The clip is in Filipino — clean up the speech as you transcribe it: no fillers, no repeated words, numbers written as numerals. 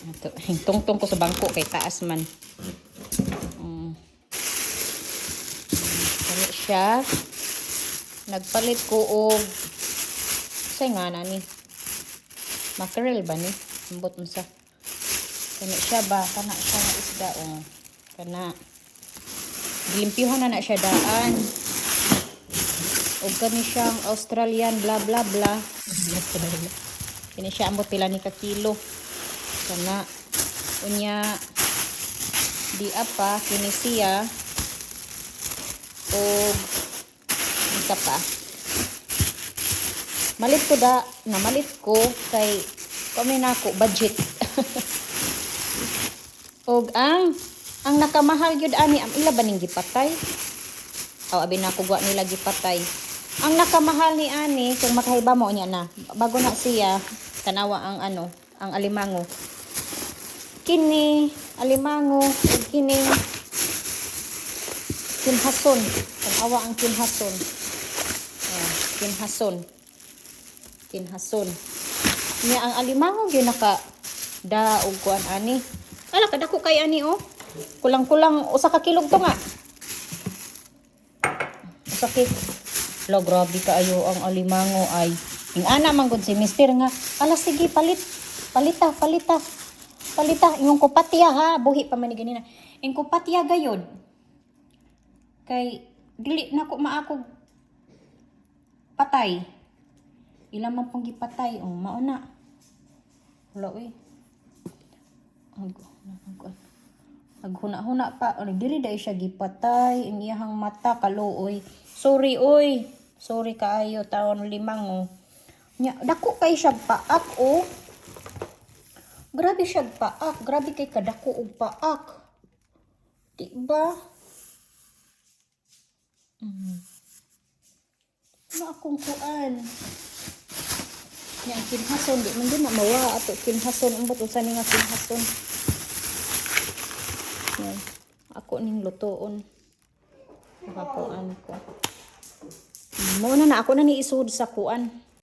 Ito, hingtong-tong ko sa bangko kay taas man. Kani siya. Nagpalit ko og say nga na ni. Mackerel ba ni? Ambot mo sa. Kani siya ba? Kana siya nga isda o. Kana. Gilimpyuhan na siya daan. O kani siyang Australian bla bla bla. Kani siya ambot pila ni ka kilo. Kana. Unya. Di apa. Kini siya. O. Isa pa. Malit ko namalit ko kay kami na ako budget. Og ang nakamahal gyud ani am ila baning gipatay. Aw abi na ko gwa nila gipatay. Ang nakamahal ni ani kung makahiba mo niya na bago na siya tanawa ang ang alimango. Kini alimango ug kini kinhason. Tanawa ang kinhason. Kinhason. Niya ang alimango gyud naka daog kuan ani. Ala kadako kay ani oh. Kulang-kulang usa ka kilog to nga. Usa ka. Lo grabe kaayo ang alimango ay. Ing ana man gud si mister nga, ala sige palita imong kupatya ha, buhi pa man ni ganina. Ing kupatya gayod. Kay dili na ko maakog patay. Ilan man pong gipatay. Oh, mauna. Wala, uy. Naghuna-huna pa. Dili dahil siya gipatay. Ang iyahang mata, kaluoy. Sorry, uy. Sorry kaayo, taon limang, oh. Dako kay siya paak, oh. Grabe siya paak. Grabe kay kadako og paak. Diba? Ano akong kuan? Yang kinhason, di man din na mawa ato kinhason. Ang bato sa nga kinhason. Yan. Ako ning lutoon. Makakuan ko. Muna na ako na ni isud sa kuan.